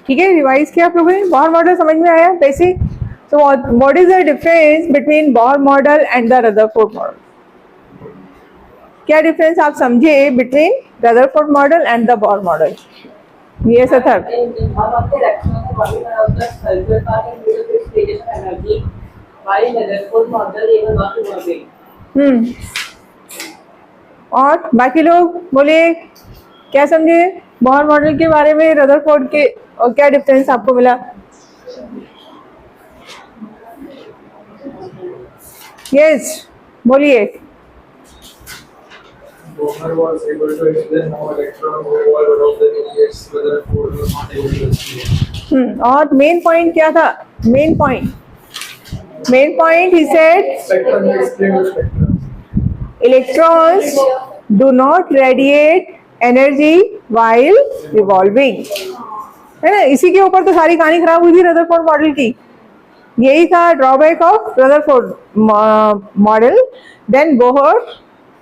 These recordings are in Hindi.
ठीक है, रिवाइज किया आप लोगों ने? बोहर मॉडल समझ में आया बेसिक? तो what is the difference between Bohr model and the Rutherford model? क्या डिफरेंस आप समझे between Rutherford model and the Bohr model? ये सर और बाकी लोग बोले क्या समझे बोहर मॉडल के बारे में, रदरफोर्ड के, और क्या डिफरेंस आपको मिला? यस बोलिए। Bohr was able to explain how electron move out of the nucleus, Rutherford was not able to explain. और मेन पॉइंट क्या था? Main point he said Spectrum explained the spectrum. Electrons do not radiate energy while revolving, है ना? इसी के ऊपर तो सारी कहानी खराब हुई थी रदरफोर्ड मॉडल की। यही था drawback of Rutherford model. Then Bohr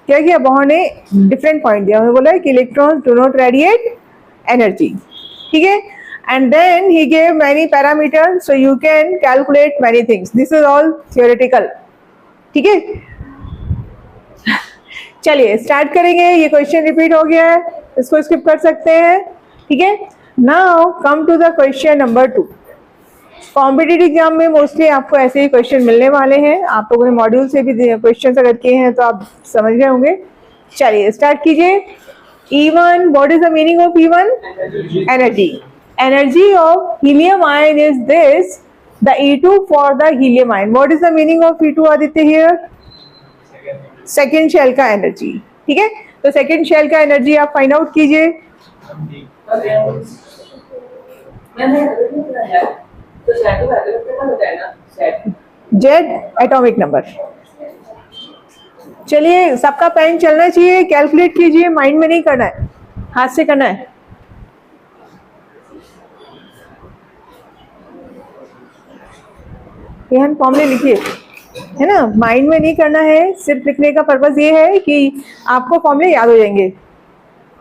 क्या किया? बोहर ने डिफरेंट पॉइंट दिया, उन्होंने बोला कि electrons do not radiate energy, ठीक है? And then he gave many parameter so you can calculate many things. This is all theoretical, ठीक है? चलिए स्टार्ट करेंगे। ये क्वेश्चन रिपीट हो गया है, इसको स्किप कर सकते हैं, ठीक है? Now come to the question number 2। Competitive exam में मोस्टली आपको ऐसे ही क्वेश्चन मिलने वाले हैं। आप लोगों ने मॉड्यूल से भी क्वेश्चन अगर किए हैं तो आप समझ गए होंगे। चलिए स्टार्ट कीजिए। E1, what is the meaning of E1? Energy. Energy of helium ion is this, the E2 for the helium ion. What is the meaning of E2 Aditya here? Second shell का एनर्जी, ठीक है? तो सेकेंड शेल का एनर्जी आप फाइंड आउट कीजिए। Z atomic number. चलिए सबका पेन चलना चाहिए, कैलकुलेट कीजिए, माइंड में नहीं करना है, हाथ से करना है। यहाँ फॉर्मूले लिखिए, है ना? माइंड में नहीं करना है, सिर्फ लिखने का पर्पस ये है कि आपको फॉर्मूले याद हो जाएंगे।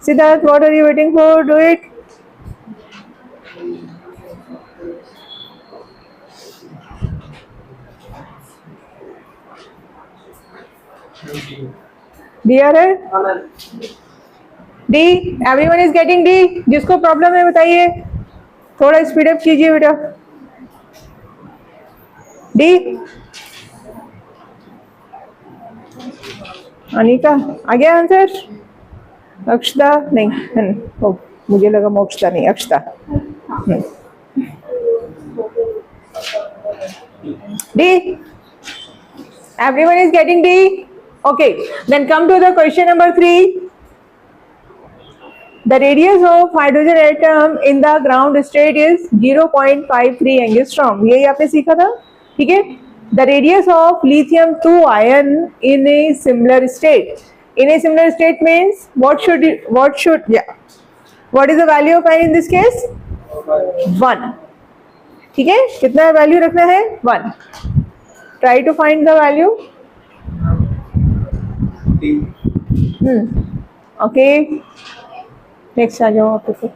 Siddharth, what are you waiting for? Do it. Dear है D, everyone is getting D. जिसको प्रॉब्लम है बताइए, थोड़ा स्पीड अप कीजिए बेटा। डी, अनीता आ गया आंसर? अक्षता नहीं, ओ, मुझे लगा मोक्षता नहीं, Akshata. D, everyone is getting D? Okay, then come to the question number 3. The radius of hydrogen atom in the ground state is 0.53 angstrom. यही आपने सीखा था, ठीक है? The radius of lithium 2 ion in a similar state. In a similar state means what is the value of n in this case? 1. ठीक है? कितना वैल्यू रखना है? 1. Try to find the value. Okay. Next आ जाओ आप फिर।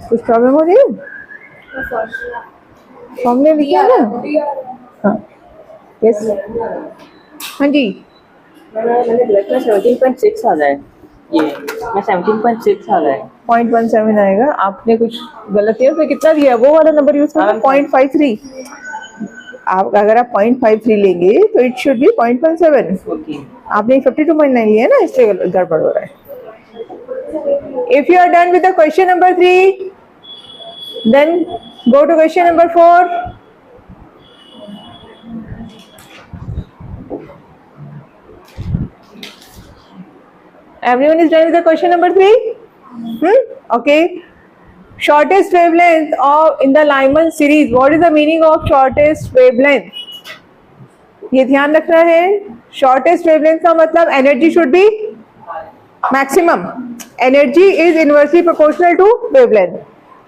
कुछ प्रॉब्लम हो रही है? फॉर्मूले लिखा ना? हाँ, यस, हाँ जी। मैंने ब्लैक में 17.6 आ रहा है, ये मैं 17.6 आ रहा है। 0.17 आएगा। आपने कुछ गलत किया, तो कितना दिया? वो वाला नंबर यूज करना, 0.53। आप अगर आप 0.53 लेंगे तो इट शुड बी 0.17। आपने 52.9 लिया है ना, इसलिए गड़बड़ हो रहा है। If you are done with the question number 3, then go to question number 4. Everyone is done with the question number 3? Okay. Shortest wavelength of in the Lyman series. What is the meaning of shortest wavelength? ये ध्यान रखना है. Shortest wavelength का मतलब energy should be maximum. Energy is inversely proportional to wavelength.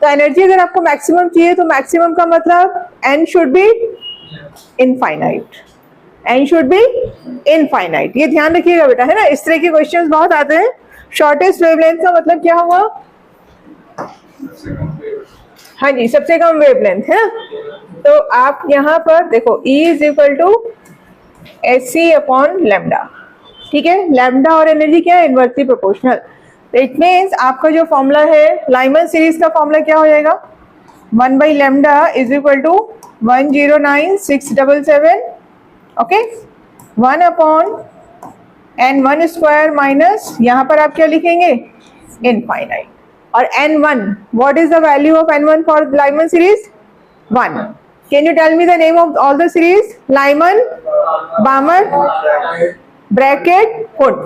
तो energy अगर आपको maximum चाहिए तो maximum का मतलब n should be infinite. n should be infinite. ये ध्यान रखिएगा बेटा, है ना. इस तरह के क्वेश्चंस बहुत आते हैं. Shortest wavelength का मतलब क्या हुआ? हाँ जी, सबसे कम वेवलेंथ है ना. तो आप यहाँ पर देखो E is equal to SC upon lambda. ठीक है, लैम्डा और एनर्जी क्या है? Inversely proportional. तो इट मीन्स आपका जो फॉर्मूला है लाइमन सीरीज का फॉर्मूला क्या हो जाएगा? 1 by lambda is equal to 109677. Okay, 1 upon n1 square minus यहाँ पर आप क्या लिखेंगे? इनफाइनाइट. और n1, what is the value of n1 for Lyman series? 1. Can you tell me the name of all the series? Lyman, Balmer, bracket, Fund.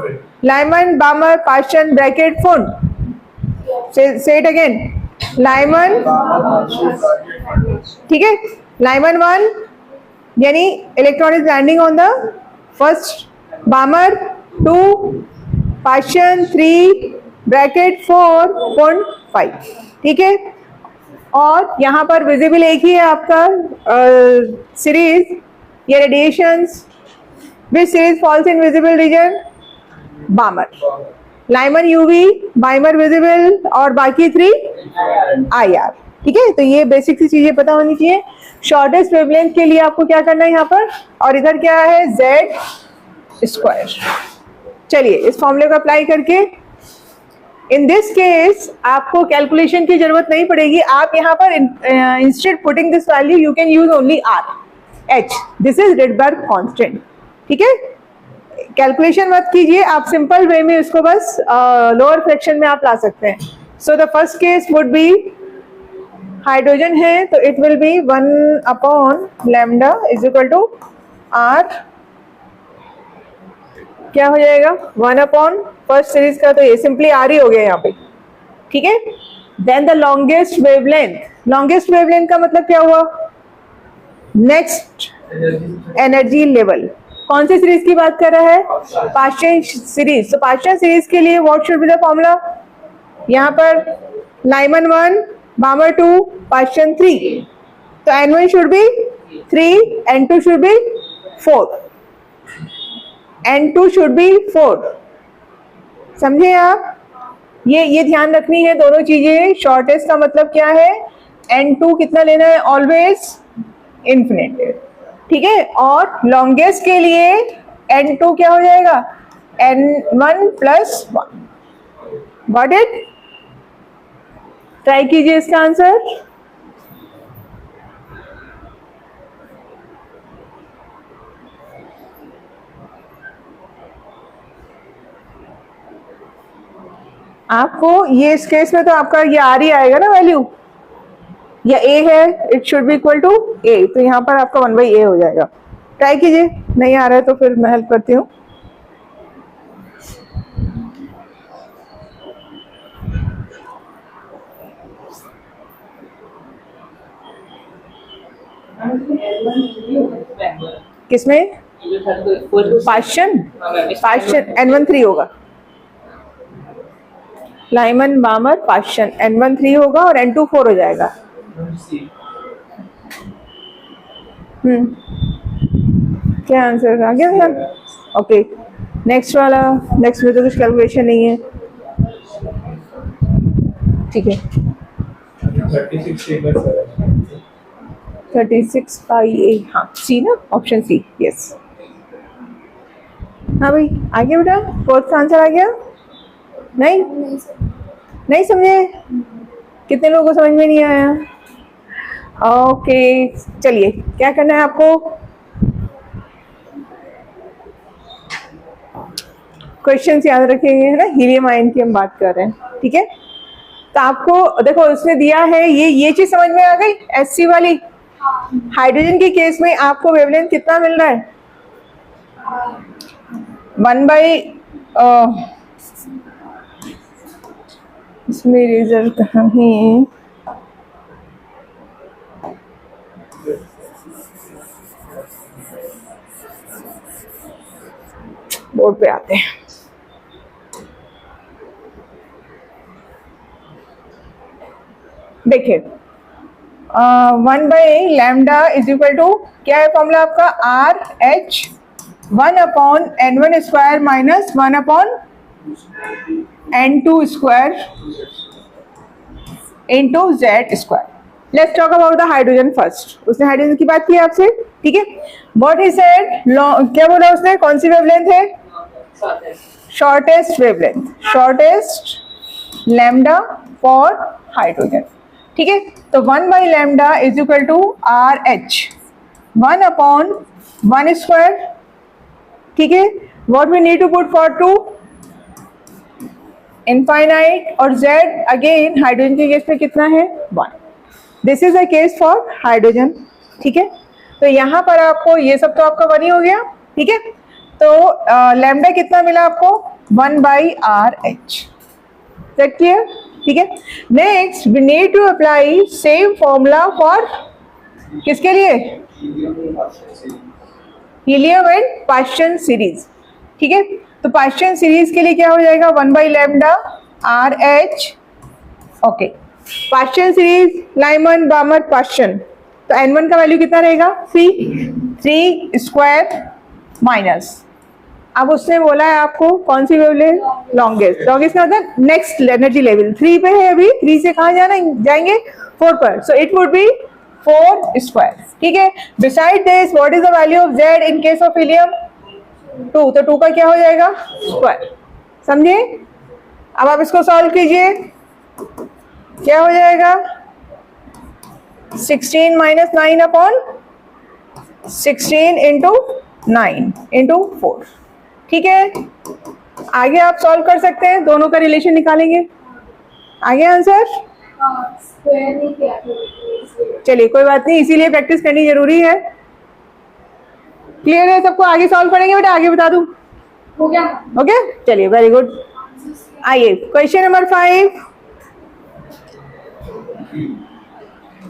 Lyman, Balmer, Paschen, bracket, Fund. Say it again. Lyman, ठीक है. Lyman 1 यानी electron is landing on the first. Balmer 2, Paschen 3, bracket 4, Fund 5. ठीक है. और यहाँ पर विजिबल एक ही है आपका सीरीज. ये radiations which series falls in visible region? Balmer. Lyman UV, Balmer visible और बाकी 3 IR. ठीक है. तो ये बेसिक सी चीजें पता होनी चाहिए. शॉर्टेस्ट वेवलेंथ के लिए आपको क्या करना है यहाँ पर, और इधर क्या है? Z square. चलिए इस फॉर्मूले को अप्लाई करके इन दिस केस आपको कैलकुलेशन की जरूरत नहीं पड़ेगी. आप यहाँ पर instead putting this value you can use only R H. This is Rydberg constant. ठीक है. कैलकुलेशन मत कीजिए, आप सिंपल वे में इसको बस लोअर फ्रैक्शन में आप ला सकते हैं. So the first case would be hydrogen है तो it will be 1 upon lambda is equal to R. क्या हो जाएगा? 1 अपॉन फर्स्ट सीरीज का, तो ये सिंपली R ही हो गया यहाँ पे. ठीक है. Then the longest wavelength. Longest wavelength का मतलब क्या हुआ? Next energy level. कौन सी सीरीज की बात कर रहा है? Paschen series. तो पाश्चन सीरीज के लिए what should be the formula? यहाँ पर लाइमन 1, बामर 2, पाश्चन 3. तो n1 should be 3, n2 should be 4, n2 should be 4. समझे आप? ये ध्यान रखनी है दोनों चीजें. शॉर्टेस्ट का मतलब क्या है? n2 कितना लेना है? Always infinite. ठीक है. और लॉन्गेस्ट के लिए n2 क्या हो जाएगा? n1 plus 1. Got it? Try कीजिए इसका आंसर. आपको ये इस केस में तो आपका ये R ही आएगा ना वैल्यू, या A है, it should be equal to A. तो यहाँ पर आपका 1 बाई A हो जाएगा. ट्राई कीजिए. नहीं आ रहा है तो फिर मैं हेल्प करती हूँ. किसमें? पाश्चन. पाश्चन n1 3 होगा. लाइमन, बामर, पाश्चन n1 3 होगा और n2 4 हो जाएगा. क्या आंसर आ गया सर? ओके. नेक्स्ट वाला. नेक्स्ट में तो कुछ कैलकुलेशन नहीं है. ठीक है. 36 बाई A. हाँ सी ना, ऑप्शन सी. यस. हाँ भाई आ गया बेटा. फोर्थ का आंसर आ गया. नहीं समझे? कितने लोगों को समझ में नहीं आया? ओके. चलिए क्या करना है आपको? क्वेश्चंस याद रखेंगे, है ना. हीलियम आयन की हम बात कर रहे हैं. ठीक है. तो आपको देखो उसने दिया है ये चीज समझ में आ गई. SC वाली हाइड्रोजन के केस में आपको वेवलेंथ कितना मिल रहा है? 1 बाई इसमें इरेजर कहाँ है? बोर्ड पे आते हैं। देखिए 1/λ इज इक्वल टू क्या है फॉर्मूला आपका? R H 1/n1 square minus 1/n2 square into Z square. Let's talk about the hydrogen first. उसने हाइड्रोजन की बात की आपसे, ठीक है। व्हाट ही सेड, क्या बोला उसने? कौन सी वेवलेंथ है? Shortest wavelength, shortest lambda for hydrogen, ठीक है। तो 1/λ is equal to R H 1/1 square, ठीक है। What we need to put for 2 infinite, और z अगेन हाइड्रोजन के केस में कितना है? 1। This is a case for hydrogen, ठीक है। तो यहाँ पर आपको ये सब तो आपका 1 ही हो गया, ठीक है। तो लैम्डा कितना मिला आपको? 1/RH, दैट क्लियर, ठीक है। Next we need to apply same formula for किसके लिए? हीलियम एंड पाश्चन सीरीज, ठीक है। तो पाश्चन सीरीज के लिए क्या हो जाएगा? 1/λ RH, okay. Paschen series Lyman Balmer Paschen, तो N1 का वैल्यू कितना रहेगा? 3 स्क्वायर माइनस, अब उसने बोला है आपको कौन सी वेवलेंथ? लॉन्गेस्ट। लॉन्गेस्ट का मतलब नेक्स्ट एनर्जी लेवल 3 पे है अभी, 3 से कहाँ जाना जाएंगे? 4 पर, so it would be 4 square, ठीक है। Beside this what is the value of Z in case of helium? 2, तो 2 का क्या हो जाएगा? स्क्वायर, समझे। अब आप इसको सॉल्व कीजिए, क्या हो जाएगा? 16 माइनस 9 अपॉन 16 इंटू 9 इंटू 4, ठीक है। आगे आप सॉल्व कर सकते हैं, दोनों का रिलेशन निकालेंगे। आगे आंसर? चलिए कोई बात नहीं, इसीलिए प्रैक्टिस करनी जरूरी है। क्लियर है सबको? आगे सॉल्व करेंगे बेटा, आगे बता दूं? हो गया। ओके, चलिए वेरी गुड। आइए क्वेश्चन नंबर 5।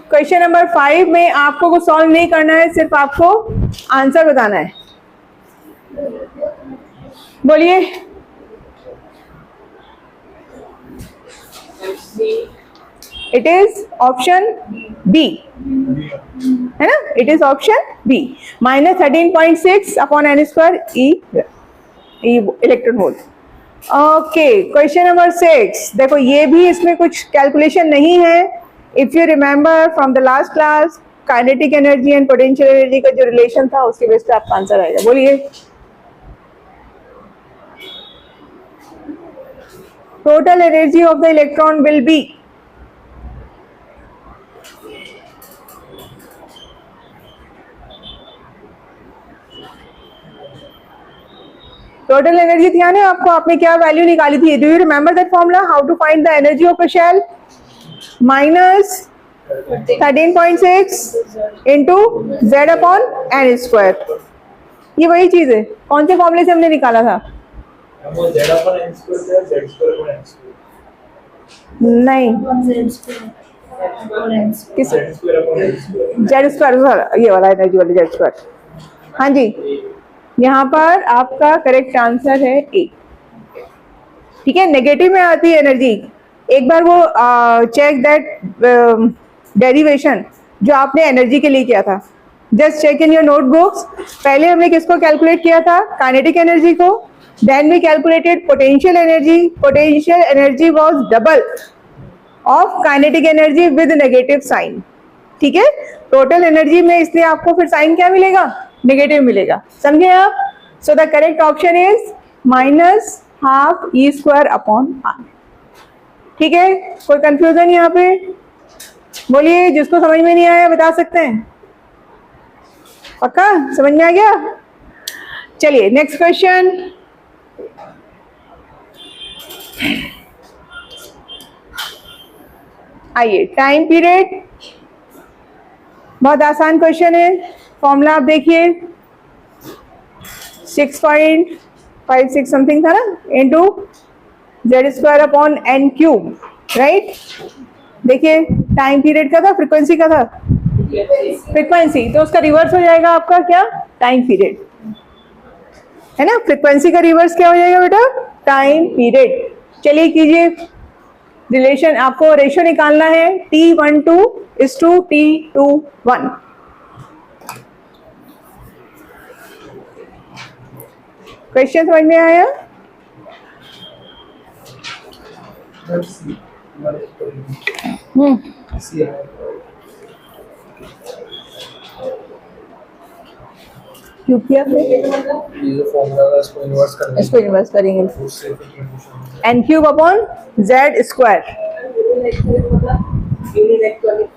क्वेश्चन नंबर 5 में आपको कुछ सॉल्व नहीं करना है, सिर्फ आपको आंसर बताना है। बोलिए। इट इज ऑप्शन बी, है ना? It is option B, -13.6 upon n square E electron volt. Okay, question number 6। देखो ये भी इसमें कुछ कैलकुलेशन नहीं है। If you remember from the last class, kinetic energy and potential energy का जो रिलेशन था उसके बेस पे आपका आंसर आएगा। बोलिए। Total energy of the electron will be, total energy ध्यान है आपको? आपने क्या वैल्यू निकाली थी? Do you remember that formula? How to find the energy of a shell? -13.6 into Z upon n square. ये वही चीज है, कौन से फॉर्मूले से हमने निकाला था? नहीं, किस Z स्क्वायर, ये वाला एनर्जी वाला Z स्क्वायर। हाँ जी, यहाँ पर आपका करेक्ट आंसर है ए, ठीक है। नेगेटिव में आती है एनर्जी। एक बार वो चेक दैट डेरिवेशन जो आपने एनर्जी के लिए किया था, just check in your notebooks. पहले हमने किसको कैलकुलेट किया था? काइनेटिक एनर्जी को। Then we calculated potential energy. Potential energy was double of kinetic energy with negative sign, ठीक है। टोटल एनर्जी में इसलिए आपको फिर साइन क्या मिलेगा? नेगेटिव मिलेगा, समझे आप? So the correct option is -12 E square upon R, ठीक है। कोई कंफ्यूजन यहाँ पे? बोलिए, जिसको समझ में नहीं आया बता सकते हैं। पक्का समझ में आ गया? चलिए नेक्स्ट क्वेश्चन। आइए, टाइम पीरियड, बहुत आसान क्वेश्चन है। फॉर्मूला आप देखिए, 6.56 समथिंग था ना, into Z square upon N cube, right. देखिए टाइम पीरियड का था, फ्रीक्वेंसी का था, फ्रीक्वेंसी, तो उसका रिवर्स हो जाएगा आपका क्या, टाइम पीरियड, है ना। फ्रीक्वेंसी का रिवर्स क्या हो जाएगा बेटा, टाइम पीरियड। चलिए कीजिए रिलेशन, आपको रेशियो निकालना है T12 T21। क्वेश्चन समझ में आया? Let's see. See. क्यों किया आपने? ये जो फॉर्मूला था इसको इन्वर्स करना है। इसको इन्वर्स करेंगे, उससे फिर confusion N cube upon Z square. Unielectronic,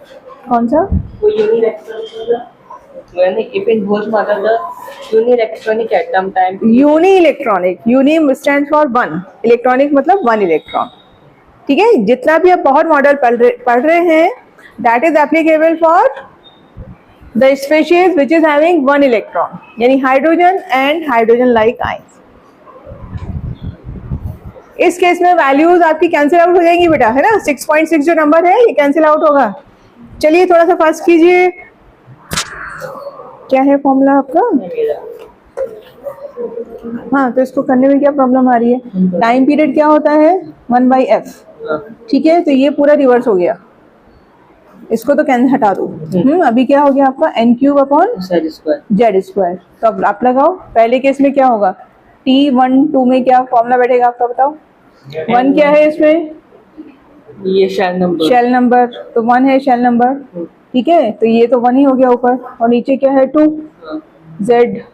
कौन सा? वो यूनिलैक्ट्रॉनिक, यानी if in both mother the unielectronic atom time, uni electronic, uni stand for one, electronic मतलब वन इलेक्ट्रॉन, ठीक है। जितना भी आप बहुत मॉडल पढ़ रहे हैं, that is applicable for the species which is having one electron, यानी hydrogen and hydrogen like ions. इस केस में वैल्यूज आपकी कैंसिल आउट हो जाएंगी बेटा, है ना। 6.6 जो नंबर है ये कैंसिल आउट होगा। चलिए थोड़ा सा फास्ट कीजिए, क्या है फॉर्मूला आपका? हाँ, तो इसको करने में क्या प्रॉब्लम आ रही है? टाइम पीरियड क्या होता है, 1/f, ठीक है। तो ये पूरा रिवर्स हो गया, इसको तो कैंसिल हटा दो। अभी क्या हो गया आपका, N cube upon Z square, Z square. तो अब आप लगाओ, पहले केस में क्या होगा, T12 में क्या फॉर्मूला बैठेगा आपका, बताओ। 1 क्या है इसमें, ये शेल नंबर, शेल नंबर, तो 1 है शेल नंबर, ठीक है। तो ये तो 1 ही हो गया ऊपर, और नीचे क्या है 2, Z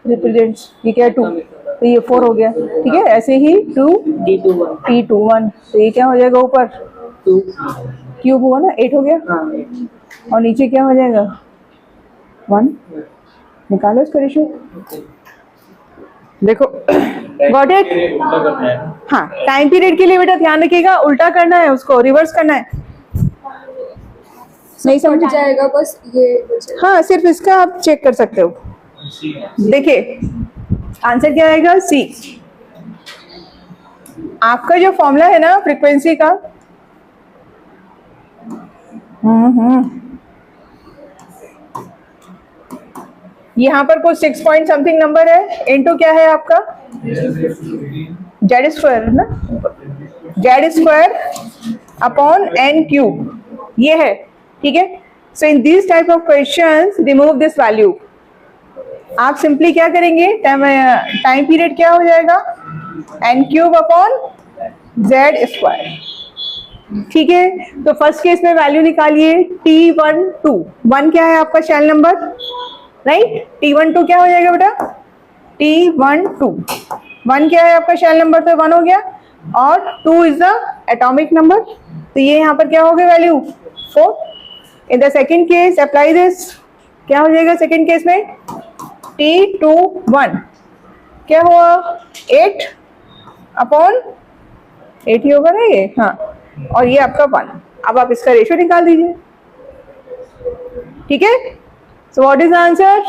रिप्रेजेंट्स, ये क्या है 2, तो ये 4 हो गया, ठीक है। ऐसे ही 2 T21, तो ये क्या हो जाएगा ऊपर 2 क्यूब हुआ ना, 8 हो गया, और नीचे क्या हो जाएगा 1। निकालो इसका रेशियो, देखो गॉट इट। हाँ, टाइम पीरियड के लिए बेटा ध्यान रखिएगा, उल्टा करना है, उसको रिवर्स करना है। नहीं समझ जाएगा बस ये बचेगा। हाँ, सिर्फ इसका आप चेक कर सकते हो। देखिए आंसर क्या आएगा, सी। आपका जो फॉर्मूला है ना फ्रीक्वेंसी का, यहाँ पर कुछ 6 पॉइंट समथिंग नंबर है, इनटू क्या है आपका जेड स्क्वायर ना, Z square upon N cube, ये है, ठीक है। So in this type of questions remove this value. आप सिंपली क्या करेंगे, टाइम पीरियड क्या हो जाएगा, N cube upon Z square, ठीक है। तो फर्स्ट केस में वैल्यू निकालिए T12, 1 क्या है आपका शेल नंबर, राइट। T12 क्या हो जाएगा बेटा, T12, 1 क्या है आपका शेल नंबर, तो 1 हो गया, और 2 इज द एटॉमिक नंबर, तो ये यहाँ पर क्या हो गया value 4। In the second case apply this, क्या हो जाएगा सेकेंड केस में, T21 क्या हुआ 8 अपॉन 8 ही होगा ना ये, हाँ, और ये आपका 1। अब आप इसका रेशियो निकाल दीजिए, ठीक है। So what is the answer,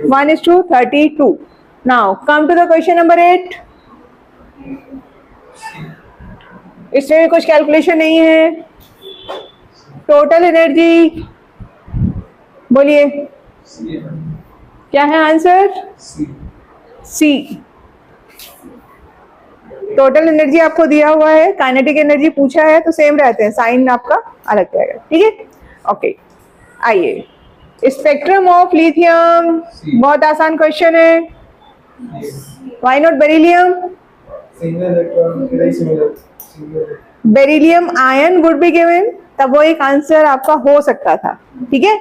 1:32। Now come to the question number 8। इसमें भी कुछ कैलकुलेशन नहीं है। टोटल एनर्जी बोलिए, क्या है आंसर, सी। टोटल एनर्जी आपको दिया हुआ है, काइनेटिक एनर्जी पूछा है तो सेम रहते हैं, साइन आपका अलग रहेगा, ठीक है। ओके, आइए स्पेक्ट्रम ऑफ लिथियम, बहुत आसान क्वेश्चन है। Why not beryllium, beryllium ion would be given, तब वो एक आंसर आपका हो सकता था, ठीक है।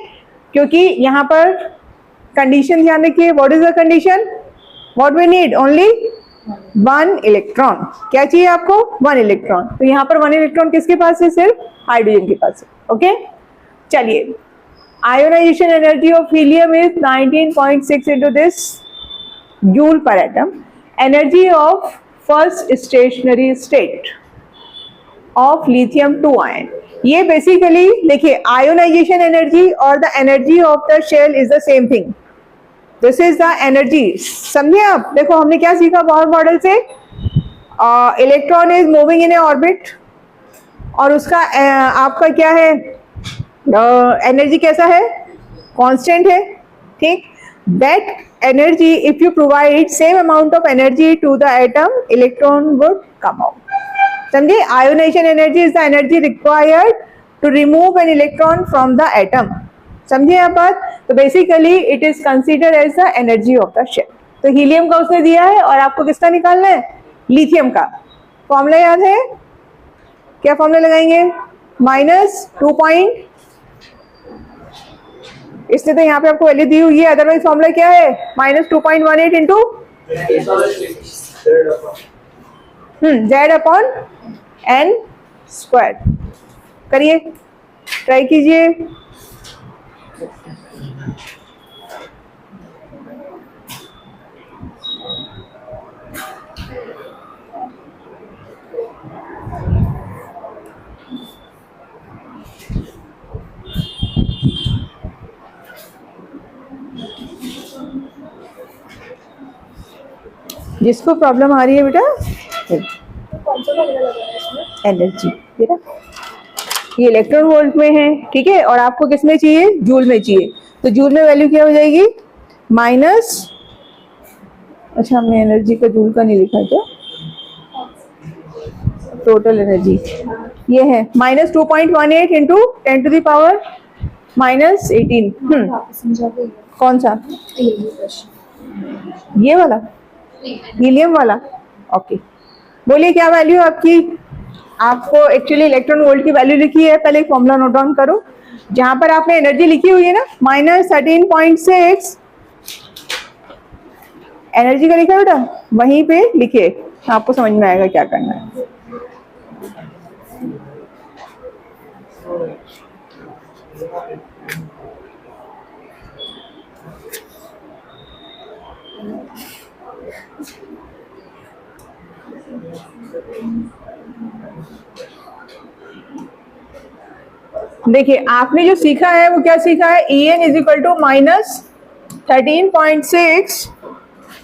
क्योंकि यहाँ पर कंडीशन ध्यान रखिए, what is the condition, what we need only 1 electron. क्या चाहिए आपको, 1 इलेक्ट्रॉन। तो यहाँ पर 1 इलेक्ट्रॉन किसके पास है, सिर्फ हाइड्रोजन के पास है, ओके। चलिए, ionization energy of helium is 19.6 into this joule per atom. Energy of first stationary state of lithium 2 ion, ये बेसिकली देखिए आयोनाइजेशन एनर्जी और the energy of the shell is the same thing. This is the energy, समझे आप। देखो हमने क्या सीखा पावर मॉडल से, electron is moving in a orbit और उसका आपका क्या है, एनर्जी कैसा है, कांस्टेंट है, ठीक। That energy if you provide same amount of energy to the atom, electron would come out. समझे, ionization energy is the energy required to remove an electron from the atom. समझे आप बात। तो basically it is considered as the energy of the shell. तो हीलियम का उसने दिया है और आपको किसका निकालना है, लिथियम का। फॉर्मूला याद है, क्या फॉर्मूला लगाएंगे, -2. इसलिए तो यहाँ पे आपको वैल्यू दी हुई है, अदरवाइज फॉर्मूला क्या है, -2.18 इंटू Z/n²। करिए, ट्राई कीजिए। जिसको प्रॉब्लम आ रही है बेटा, कौन सा फॉर्मूला लगा है इसमें? एनर्जी, बेटा ये इलेक्ट्रॉन वोल्ट में है, ठीक है, और आपको किस में चाहिए, जूल में चाहिए। तो जूल में वैल्यू क्या हो जाएगी, माइनस, अच्छा हमने एनर्जी का जूल का नहीं लिखा क्या, टोटल एनर्जी ये है -2.18 इंटू 10⁻⁻18। आप समझा गई कौन सा, ये क्वेश्चन। ये वाला हीलियम वाला, ओके। बोलिए क्या वैल्यू आपकी, आपको एक्चुअली इलेक्ट्रॉन वोल्ट की वैल्यू लिखी है, पहले एक फॉर्मूला नोट डाउन करो। जहां पर आपने एनर्जी लिखी हुई है ना, -13.6 एनर्जी का लिखा है बेटा, वहीं पे लिखे, आपको समझ में आएगा क्या करना है। देखिए आपने जो सीखा है वो क्या सीखा है, En इज इक्वल टू -13.6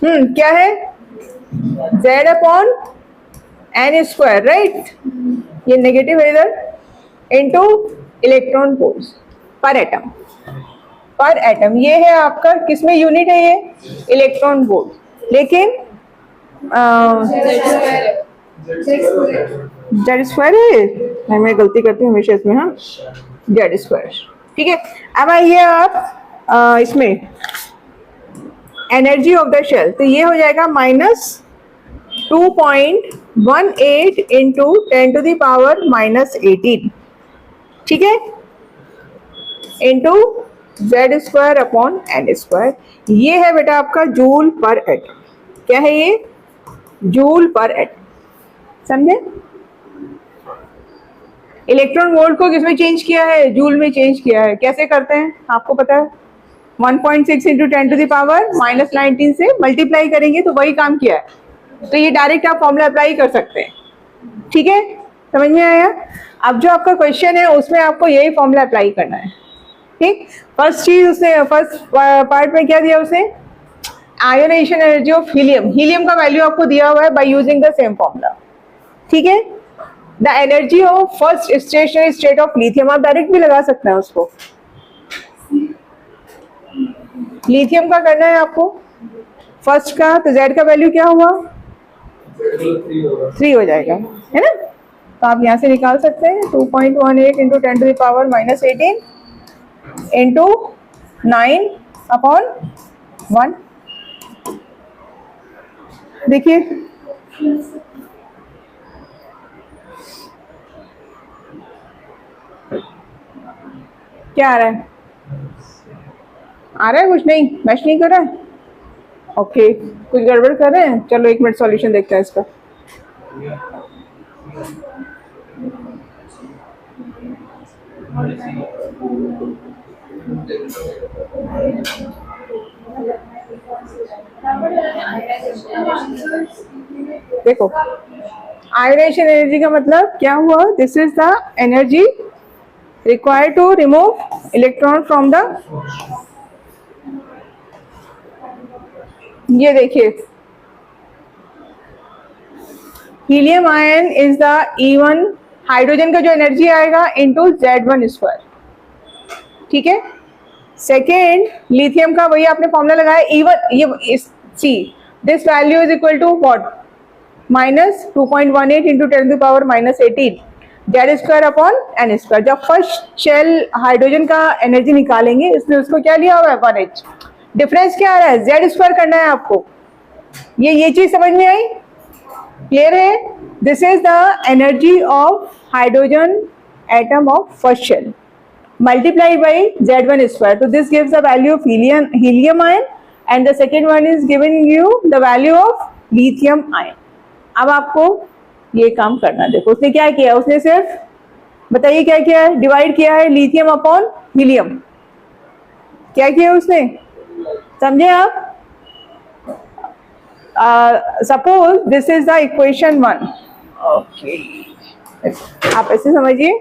क्या है, Z/n², राइट, ये नेगेटिव है इधर, इनटू इलेक्ट्रॉन वोल्ट्स पर एटम। पर एटम ये है आपका, किसमें यूनिट है ये, इलेक्ट्रॉन वोल्ट, लेकिन Z² है, मैं गलती करती हूँ हमेशा इसमें, हाँ Z², ठीक है। अब आइए आप इसमें एनर्जी ऑफ द शेल, तो ये हो जाएगा -2.18 इंटू 10⁻⁻18, ठीक है, इंटू Z²/n²। ये है बेटा आपका जूल पर एटम। क्या है ये, जूल पर एटम, समझे। इलेक्ट्रॉन वोल्ट को किसमें चेंज किया है, जूल में चेंज किया है। कैसे करते हैं आपको पता है, 1.6 इंटू 10⁻⁻19 से मल्टीप्लाई करेंगे तो वही काम किया है। तो ये डायरेक्ट आप फॉर्मूला अप्लाई कर सकते हैं, ठीक है, समझ में आया। अब जो आपका क्वेश्चन है उसमें आपको यही फॉर्मूला अप्लाई करना है, ठीक। फर्स्ट चीज उसने, फर्स्ट पार्ट में क्या दिया उसने, ionization energy of helium. Helium का वैल्यू आपको दिया हुआ है by using the same formula, ठीक है। The energy of first stationary state of lithium, आप डायरेक्ट भी लगा सकते हैं उसको। लिथियम का करना है आपको फर्स्ट का, तो Z का वैल्यू क्या हुआ, 3 हो जाएगा, है ना। तो आप यहाँ से निकाल सकते हैं 2.18 इंटू 10⁻⁻18 इंटू 9/1। देखिए क्या आ रहा है, आ रहा है कुछ नहीं, मैच नहीं कर रहा है, ओके कुछ गड़बड़ कर रहे हैं। चलो 1 मिनट सॉल्यूशन देखते हैं इसका। देखो आयोनाइजेशन एनर्जी का मतलब क्या हुआ, this is the energy required to remove electron from the, ये देखिए helium ion is the E1, hydrogen का जो एनर्जी आएगा इनटू Z1 स्क्वायर, ठीक है। सेकेंड, लिथियम का वही आपने फॉर्मूला लगाया E1, ये see this value is equal to what, minus 2.18 into 10 to power minus 18 Z square upon N square. जब फर्स्ट शेल हाइड्रोजन का एनर्जी निकालेंगे इसलिए उसको क्या लिया हुआ है 1h। डिफरेंस क्या आ रहा है, जेड स्क्वायर करना है आपको। ये चीज समझ में आई, क्लियर है। This is the energy of hydrogen atom of first shell multiplied by Z1 square. So this gives the value of helium ion and the second one is giving you the value of lithium ion. अब आपको ये काम करना, देखो उसने क्या किया, उसने सिर्फ बताइए क्या किया है, डिवाइड किया है लिथियम अपॉन हीलियम। क्या किया उसने, समझे आप। Suppose this is the equation 1, okay आप ऐसे समझिए,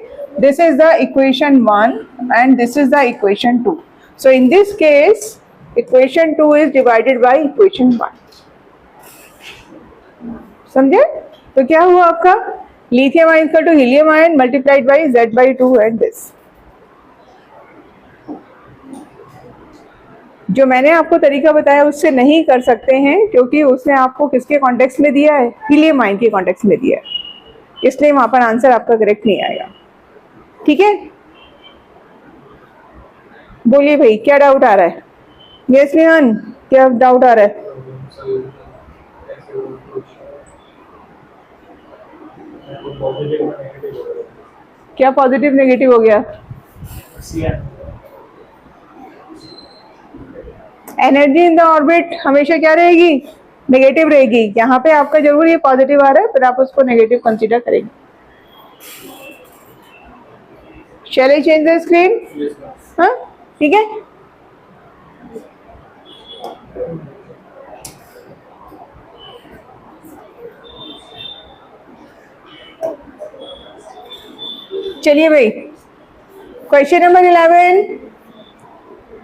this is the equation 1 and this is the equation 2. So in this case equation 2 is divided by equation 1. समझे। तो क्या हुआ आपका, lithium ion equal to helium ion multiplied by Z/2 and this. जो मैंने आपको तरीका बताया उससे नहीं कर सकते हैं क्योंकि उसने आपको किसके कॉन्टेक्स्ट में दिया है, हीलियम आयन के कॉन्टेक्स्ट में दिया है, इसलिए वहां पर आंसर आपका करेक्ट नहीं आएगा, ठीक है। बोलिए भाई क्या डाउट आ रहा है, यस रिहान क्या डाउट आ रहा है। क्या पॉजिटिव नेगेटिव हो गया, एनर्जी इन द ऑर्बिट हमेशा क्या रहेगी, नेगेटिव रहेगी। यहाँ पे आपका जरूर ये पॉजिटिव आ रहा है फिर आप उसको नेगेटिव कंसीडर करेंगे। Shall I change the screen? हाँ ठीक है। चलिए भाई, question number 11,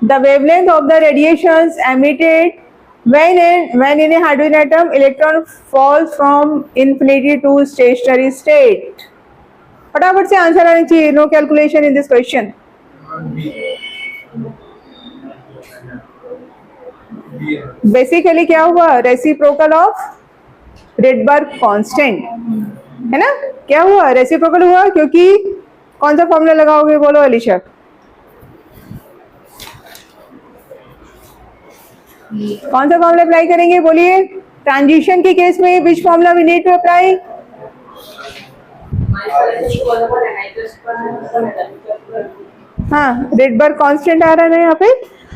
the wavelength of the radiations emitted when in a hydrogen atom electron falls from infinity to stationary state। फटाफट से आंसर आने चाहिए, no calculation in this question. Basically क्या हुआ, रेसिप्रोकल ऑफ रिडबर्ग कांस्टेंट है ना। क्या हुआ, रेसिप्रोकल हुआ क्योंकि कौन सा फॉर्मूला लगाओगे, बोलो अलीशा। कौन सा फॉर्मूला अप्लाई करेंगे, बोलिए। ट्रांजिशन के केस में which formula we need to apply, हाँ रिडबर्ग कांस्टेंट आ रहा है ना यहाँ पे,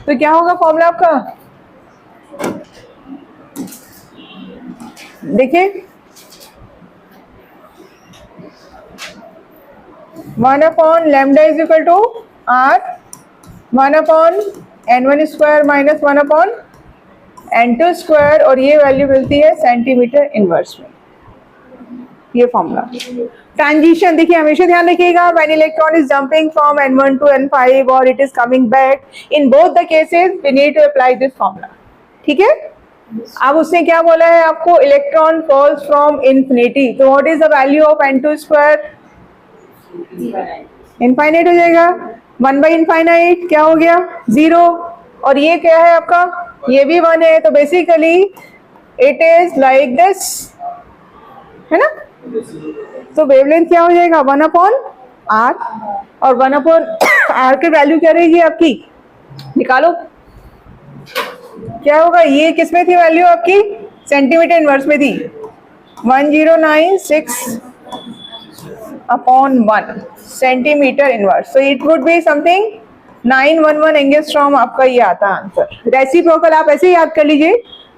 तो क्या होगा फॉर्मूला आपका, देखिए 1 lambda is equal to R 1 N1 square minus 1 N2 square, और ये वैल्यू मिलती है सेंटीमीटर इनवर्स में, ये फॉर्मूला। ट्रांजिशन देखिए हमेशा ध्यान रखिएगा, when electron is jumping from N1 to N5 और it is coming back, in both the cases we need to apply this formula, ठीक है। अब उसने क्या बोला है आपको, इलेक्ट्रॉन फॉल्स फ्रॉम इन्फिनिटी, तो what is the value of N2 square, infinite हो जाएगा, 1/इनफाइनाइट क्या हो गया 0, और ये क्या है आपका, ये भी 1 है, तो basically it is like this, है ना। तो वेवलेंथ क्या हो जाएगा 1/r, और 1/r की वैल्यू क्या रहेगी आपकी, निकालो क्या होगा, ये किस में थी वैल्यू आपकी, सेंटीमीटर इनवर्स में थी, 1096/1 centimetre inverse, so it would be something 911 angstrom, आपका ये आता आंसर। रेसिप्रोकल आप ऐसे याद कर लीजिए,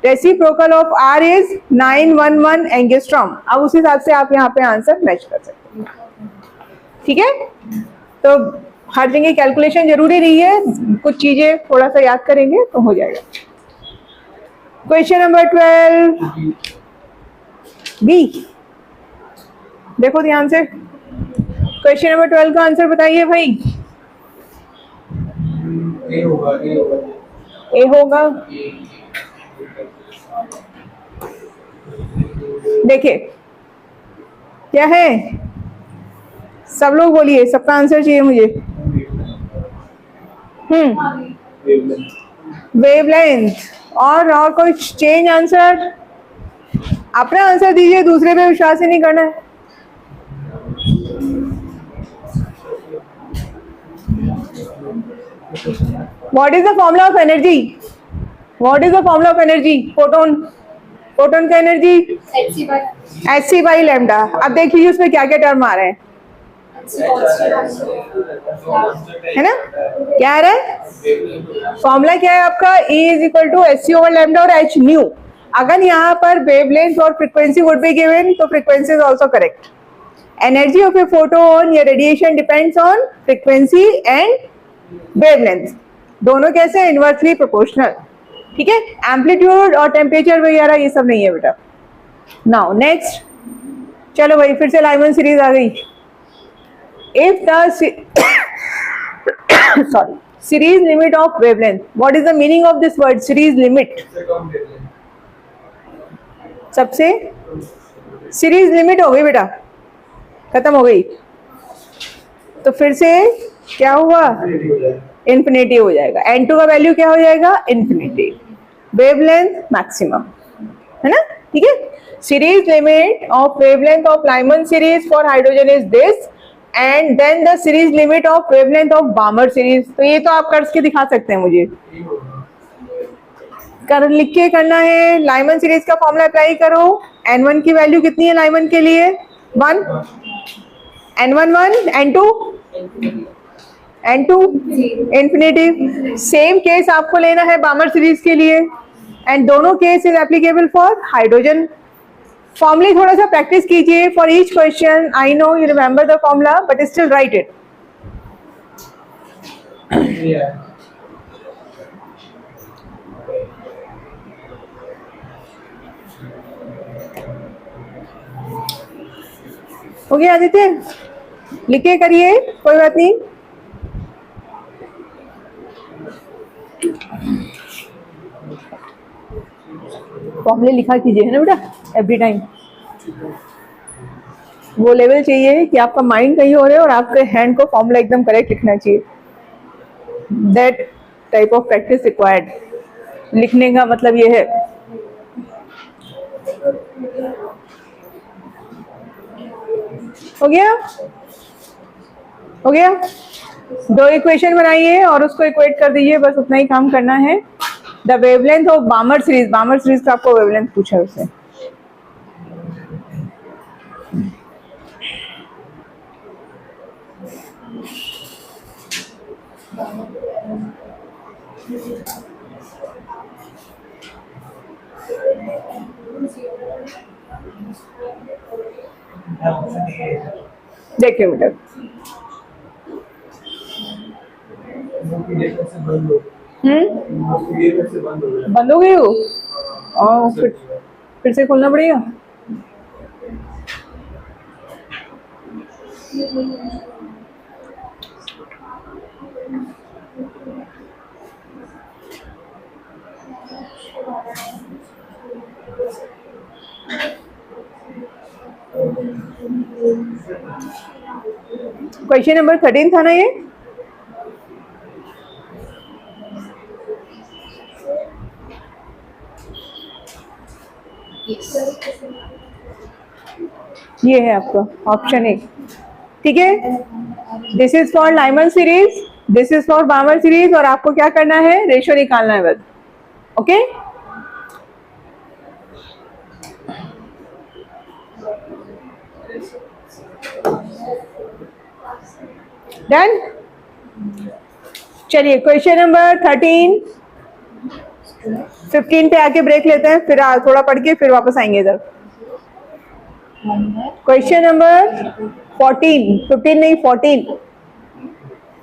reciprocal of R is 911 angstrom. अब उस हिसाब से आप यहाँ पे आंसर मैच कर सकते हैं, ठीक है। तो हर जगह कैलकुलेशन जरूरी नहीं है, कुछ चीजें थोड़ा सा याद करेंगे तो हो जाएगा। क्वेश्चन नंबर 12 बी, देखो ध्यान से, क्वेश्चन नंबर 12 का आंसर बताइए भाई। ए होगा, ए होगा, देखिए क्या है? सब लोग बोलिए, सबका आंसर चाहिए मुझे। वेवलेंथ। और कोई चेंज आंसर? अपना आंसर दीजिए, दूसरे पे विश्वास ही नहीं करना है। What is the formula of energy? What is the formula of energy? Photon, photon का एनर्जी एच बाई लैम्डा। अब देख लीजिए उसमें क्या क्या टर्म आ रहे हैं, है ना? क्या आ रहा है? फॉर्मूला क्या है आपका? E is equal to H C over lambda और एच न्यू। अगर यहाँ पर वेवलेंथ और फ्रीक्वेंसी वुड बी गिवन, तो frequency is also correct. Energy of a photon या radiation depends on frequency and wavelength, दोनों कैसे? Inversely proportional. ठीक है, एम्पलीट्यूड और टेम्परेचर वगैरह ये सब नहीं है बेटा। नाउ नेक्स्ट, चलो भाई फिर से लाइमन सीरीज आ गई। If the sorry, series limit of wavelength, what is the meaning of this word series limit? सबसे सीरीज लिमिट हो गई बेटा, खत्म हो गई, तो फिर से क्या हुआ? इन्फिनिटी हो जाएगा। N2 का वैल्यू क्या हो जाएगा? इन्फिनिटी। वेवलेंथ मैक्सिमम, है ना? ठीक है, series limit of wavelength of Lyman series for hydrogen is this, and then the series limit of wavelength of Balmer series. तो ये तो आप करके दिखा सकते हैं, मुझे कर लिख के करना है। लाइमन सीरीज का फॉर्मूला अप्लाई करो। N1 की वैल्यू कितनी है लाइमन के लिए? 1, N1 1, N2 infinity. Same case आपको लेना है बामर सीरीज के लिए, एंड दोनों case is applicable for hydrogen. फॉर्मूले थोड़ा सा प्रैक्टिस कीजिए for each question. I know you remember the formula, but still right it. हो गया आदित्य? लिखे करिए, कोई बात नहीं। फॉर्मूले लिखा कीजिए, है ना बेटा, एवरी टाइम। वो लेवल चाहिए कि आपका माइंड कहीं हो रहा है और आपके हैंड को फॉर्मूला एकदम करेक्ट लिखना चाहिए। That type of practice required. लिखने का मतलब ये है। हो गया? हो गया? 2 इक्वेशन बनाइए और उसको इक्वेट कर दीजिए, बस उतना ही काम करना है। The wavelength of Balmer series, बामर series का आपको वेवलेंथ पूछा है उससे। देखिए बेटा, बंद हो गई हो, फिर से खोलना पड़ेगा। क्वेश्चन नंबर 13 था ना ये? ये है आपका ऑप्शन ए। ठीक है, this is for Lyman series, this is for बामर series, और आपको क्या करना है? रेशियो निकालना है बस। Okay, done. चलिए क्वेश्चन नंबर 13, 15 पे आके ब्रेक लेते हैं, फिर थोड़ा पढ़ के फिर वापस आएंगे इधर। क्वेश्चन नंबर 14, 15 नहीं 14।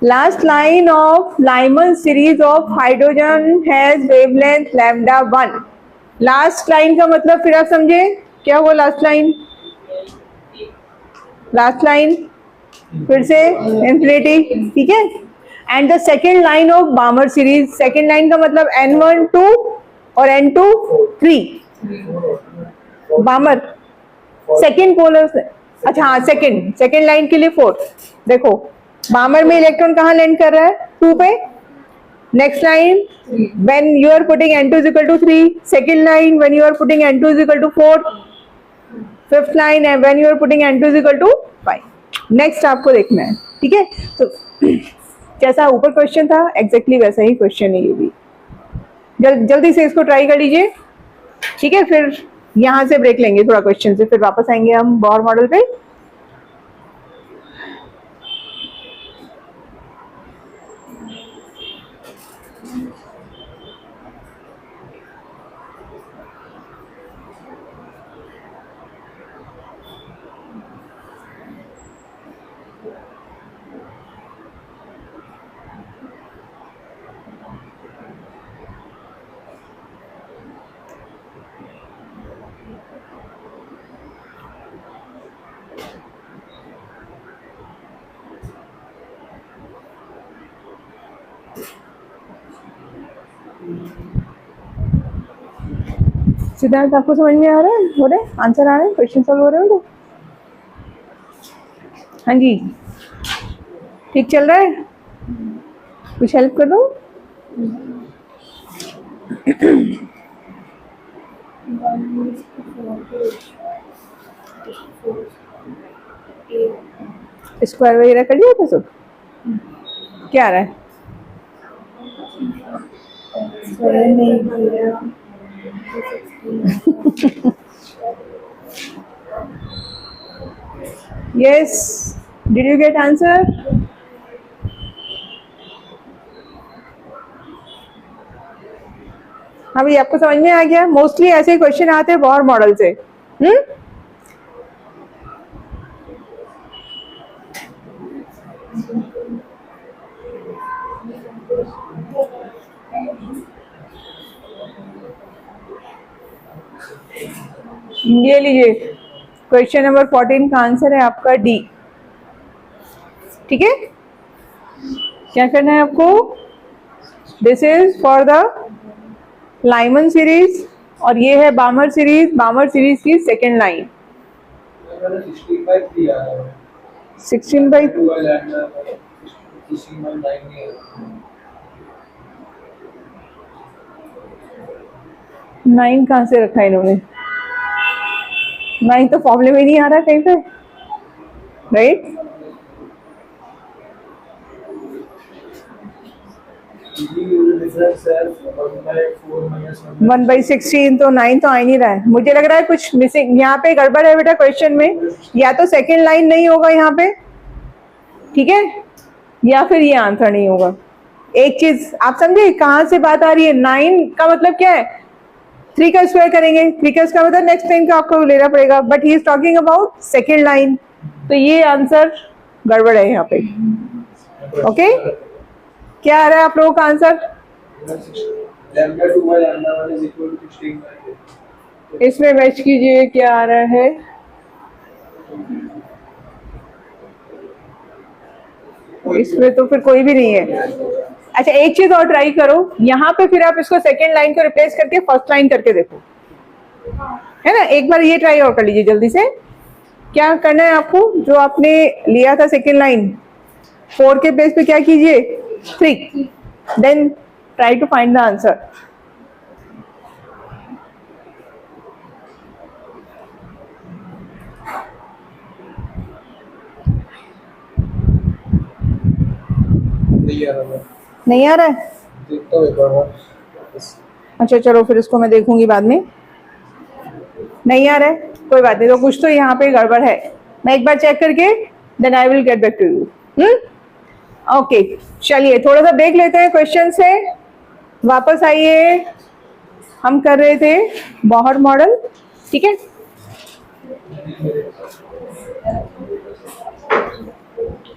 Last line of Lyman series of hydrogen has wavelength lambda 1। Last line का मतलब फिर आप समझे क्या हुआ? लास्ट लाइन, लास्ट लाइन फिर से इंफिनिटी। ठीक है, and the second line of Balmer series, second line का मतलब N1 2 और N2 3 बामर, सेकेंड पोलर अच्छा हाँ, सेकंड लाइन के लिए 4। देखो बामर में इलेक्ट्रॉन कहाँ लैंड कर रहा है, 2 पे। Next line when you are putting n2 is equal to 3, second line when you are putting n2 is equal to 4, fifth line है when you are putting n2 is equal to 5। Next आपको देखना है, ठीक है। तो जैसा ऊपर क्वेश्चन था एग्जैक्टली वैसा ही क्वेश्चन है ये भी। जल्दी से इसको ट्राई कर लीजिए, ठीक है। फिर यहां से ब्रेक लेंगे थोड़ा क्वेश्चन से, फिर वापस आएंगे हम बोहर मॉडल पे। सिद्धार्थ आपको समझ में आ रहा है, हो रहा है, आंसर आ रहे हैं, क्वेश्चन सॉल्व हो रहे हैं तो? हाँ जी, ठीक चल रहा है? कुछ हेल्प कर दूं? स्क्वायर वगैरह कर लिया था सब? क्या आ रहा है? Yes, did you get answer? हाँ भाई, आपको समझ में आ गया? मोस्टली ऐसे क्वेश्चन आते हैं बोहर मॉडल से। ये लीजिए, क्वेश्चन नंबर 14 का आंसर है आपका डी, ठीक है। क्या करना है आपको? This is for the Lyman series और ये है बामर सीरीज। बामर सीरीज की सेकेंड लाइन 16/2 9 कहाँ से रखा है इन्होंने? 9 तो फॉर्मूले में नहीं आ रहा कहीं पे, राइट? वन बाई 16 तो 9 तो आ ही नहीं रहा है। मुझे लग रहा है कुछ मिसिंग, यहाँ पे गड़बड़ है बेटा क्वेश्चन में। या तो सेकेंड लाइन नहीं होगा यहाँ पे, ठीक है, या फिर ये आंसर नहीं होगा। एक चीज आप समझे कहाँ से बात आ रही है? 9 का मतलब क्या है? 3 का स्क्वायर करेंगे, 3 का स्क्वायर मतलब नेक्स्ट टाइम का आपको लेना पड़ेगा, but he is talking about second line, तो ये आंसर गड़बड़ है यहाँ पे। ओके, क्या आ रहा है आप लोगों का आंसर? इसमें मैच कीजिए क्या आ रहा है। इसमें तो फिर कोई भी नहीं है। अच्छा, एक चीज और ट्राई करो, यहाँ पे फिर आप इसको सेकेंड लाइन को रिप्लेस करके फर्स्ट लाइन करके देखो, है ना। एक बार ये ट्राई और कर लीजिए जल्दी से। क्या करना है आपको? जो आपने लिया था सेकेंड लाइन, 4 के बेस पे क्या कीजिए? 3, then try to find the answer. नहीं आ रहा है? अच्छा चलो, फिर इसको मैं देखूंगी बाद में। नहीं आ रहा है, कोई बात नहीं, तो कुछ तो यहाँ पे गड़बड़ है। मैं एक बार चेक करके then I will get back to you. Okay, चलिए थोड़ा सा देख लेते हैं क्वेश्चन से। वापस आइए, हम कर रहे थे बोहर मॉडल, ठीक है।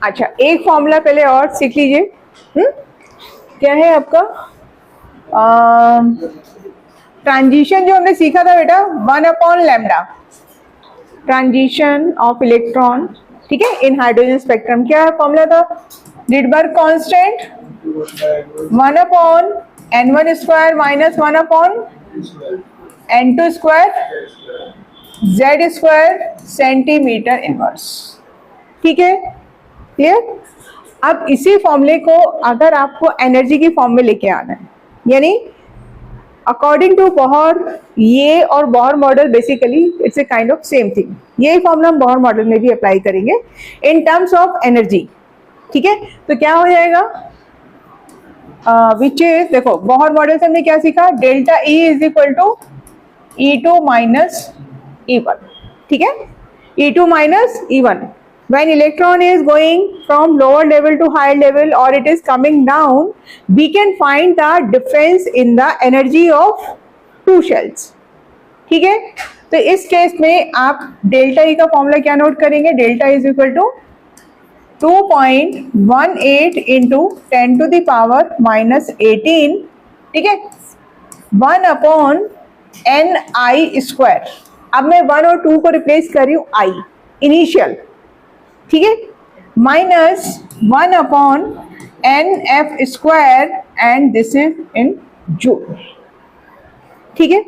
अच्छा, एक फॉर्मूला पहले और सीख लीजिए। क्या है आपका? ट्रांजिशन जो हमने सीखा था बेटा, 1/λ, ट्रांजिशन ऑफ इलेक्ट्रॉन, ठीक है, इन हाइड्रोजन स्पेक्ट्रम। क्या है फॉर्मूला था? Rydberg constant 1/n1² minus 1/n2² z² centimetre inverse. ठीक है, क्लियर। अब इसी फॉर्मूले को अगर आपको एनर्जी की फॉर्म में लेके आना है, यानी अकॉर्डिंग टू बोहर, ये और Bohr model basically it's a kind of same thing, यही फॉर्मूला हम बोहर मॉडल में भी अप्लाई करेंगे इन टर्म्स ऑफ एनर्जी। ठीक है, तो क्या हो जाएगा, विच इज, देखो बोहर मॉडल से हमने क्या सीखा, delta E is equal to E2 minus E1। ठीक है, E2 minus E1 when electron is going from lower level to higher level or it is coming down, we can find the difference in the energy of two shells। ठीक है, तो इस केस में आप डेल्टा ई का फॉर्मूला क्या नोट करेंगे, delta is equal to 2.18 into 10 to the power minus 18, ठीक है, 1 अपॉन एन आई स्क्वायर। अब मैं 1 और 2 को रिप्लेस कर रही हूँ आई इनिशियल, ठीक है, minus 1 upon N F square and this is in joule. ठीक है,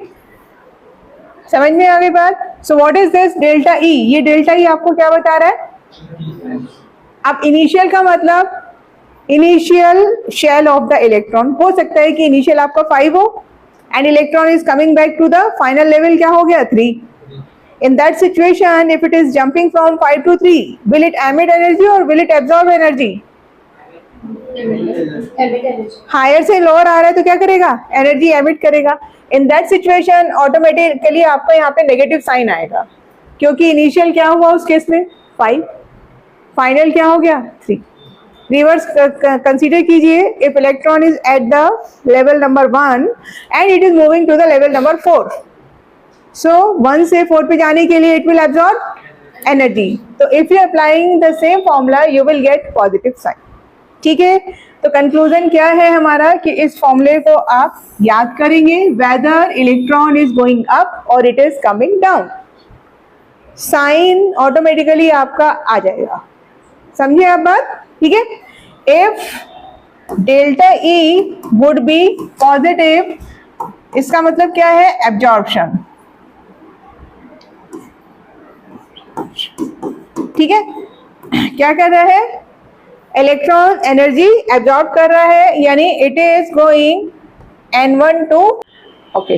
समझ में आ गई बात। So what is this delta E, ये डेल्टा ई आपको क्या बता रहा है। अब इनिशियल का मतलब initial shell of the electron, हो सकता है कि इनिशियल आपका 5 हो and electron is coming back to the final level, क्या हो गया 3। In that situation, if it is jumping from 5 to 3, will it emit energy or will it absorb energy? Higher से लोअर आ रहा है तो क्या करेगा, एनर्जी एमिट करेगा। इन दैट सिचुएशन ऑटोमेटिकली आपको यहाँ पे नेगेटिव साइन आएगा, क्योंकि इनिशियल क्या हुआ उस केस में 5, फाइनल क्या हो गया 3। रिवर्स कंसीडर कीजिए, if electron is at the level number 1 and it is moving to the level number 4, so 1 से 4 पे जाने के लिए it will absorb energy, तो if you applying the same formula you will get positive sign। ठीक है, तो कंक्लूजन क्या है हमारा कि इस फॉर्मूले को आप याद करेंगे, whether electron is going up or it is coming down, sign automatically आपका आ जाएगा। समझे आप बात, ठीक है। if delta E would be positive, इसका मतलब क्या है, एब्जॉर्प्शन। ठीक है, क्या कर रहा है, इलेक्ट्रॉन एनर्जी एब्जॉर्ब कर रहा है, यानी it is going N1 to, okay.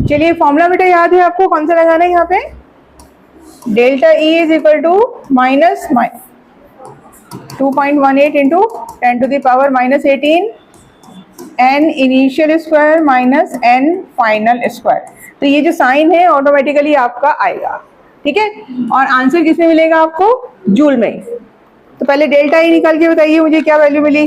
चलिए फॉर्मूला बेटा याद है आपको, कौन सा लगाना है यहाँ पे, delta E is equal to minus 2.18 into 10 to the power minus 18 N initial square minus N final square. तो ये जो साइन है ऑटोमेटिकली आपका आएगा। ठीक है, और आंसर किसमें मिलेगा आपको, जूल में। तो पहले डेल्टा ई निकाल के बताइए मुझे क्या वैल्यू मिली।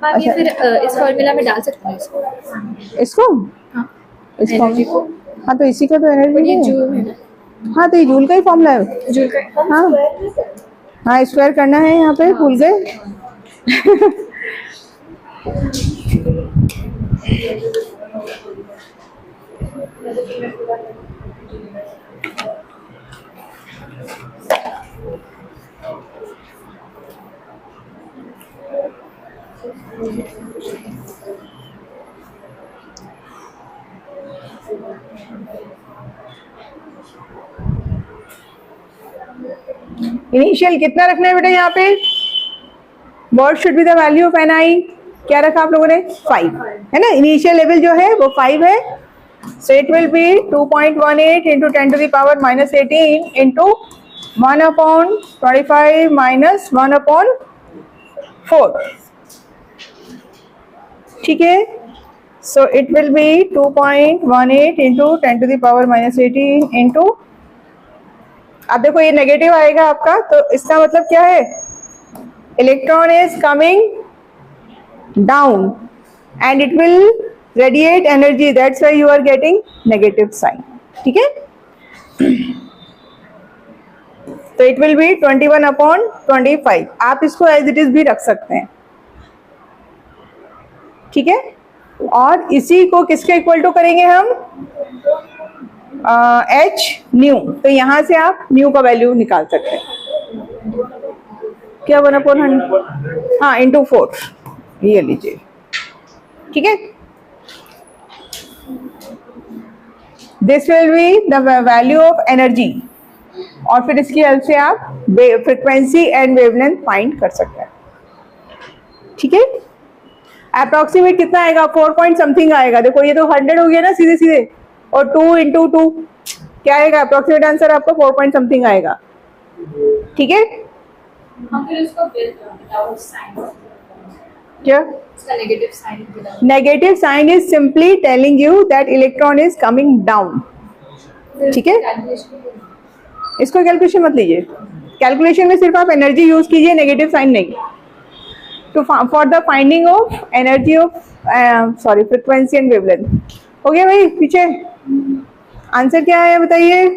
आप ये फिर इस फॉर्मूला में डाल सकते हैं इसको, हाँ, इस एनर्जी को। हाँ, तो इसी का तो एनर्जी ये है। जूल है ना, हाँ, तो ये जूल का ही फॉर्मूला है। जूल का, हाँ हाँ, स्क्वायर करना है यहाँ पे, भूल गए। इनिशियल कितना रखना है बेटा यहाँ पे, what should be the value of Ni, क्या रखा आप लोगों ने 5, है ना। इनिशियल लेवल जो है वो 5 है, so it will be 2.18 into 10 to the power minus 18 into 1 upon 25 minus 1 upon 4। ठीक है, so it will be 2.18 into 10 to the power minus 18 into, अब देखो ये नेगेटिव आएगा आपका, तो इसका मतलब क्या है, electron is coming down and it will radiate energy, that's why you are getting negative sign. ठीक है, तो इट विल बी 21 अपॉन 25, आप इसको एज इट इज भी रख सकते हैं। ठीक है, और इसी को किसके इक्वल टू करेंगे हम, एच न्यू, तो यहां से आप न्यू का वैल्यू निकाल सकते हैं, क्या 1/100, हाँ, इंटू 4, ये लीजिए, ठीक है। This will be the value of energy, और फिर इसकी हेल्प से आप फ्रिक्वेंसी एंड वेवलेंथ फाइंड कर सकते हैं, ठीक है। अप्रोक्सीमेट कितना आएगा, 4 पॉइंट समथिंग आएगा। देखो ये तो 100 हो गया ना सीधे सीधे, और 2 इंटू 2 क्या आएगा, अप्रोक्सीमेट आंसर आपका 4 पॉइंट समथिंग आएगा, ठीक है। हम फिर उसको विदाउट साइन, क्या इसका negative sign without, negative sign is simply telling you that electron is coming down, ठीक है। इसको कैलकुलेशन मत लीजिए, कैलकुलेशन में सिर्फ आप एनर्जी यूज कीजिए, नेगेटिव साइन नहीं। तो for the finding of energy of sorry frequency and wavelength. हो गया भाई, पीछे आंसर क्या है बताइए।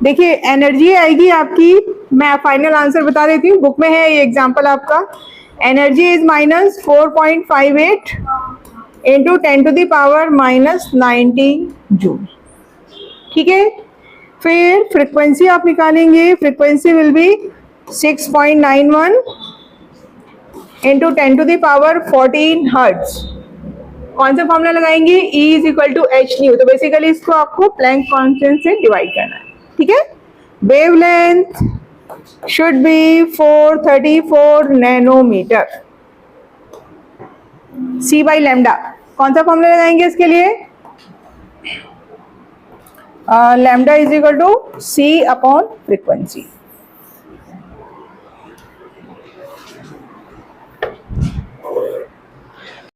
देखिए एनर्जी आएगी आपकी, मैं फाइनल आंसर बता देती हूँ, बुक में है ये एग्जांपल आपका। एनर्जी इज -4.58 इंटू 10⁻⁻19 जूल, ठीक है। फिर फ्रिक्वेंसी आप निकालेंगे, frequency will be 6.91 into 10⁻14 hertz. कौन सा फॉर्मूला लगाएंगे, E is equal to H nu. तो बेसिकली इसको आपको प्लैंक कांस्टेंट से डिवाइड करना है, ठीक है। Wavelength should be 434 nanometre, C by lambda. कौन सा फॉर्मूला लगाएंगे इसके लिए, lambda is equal to C upon frequency.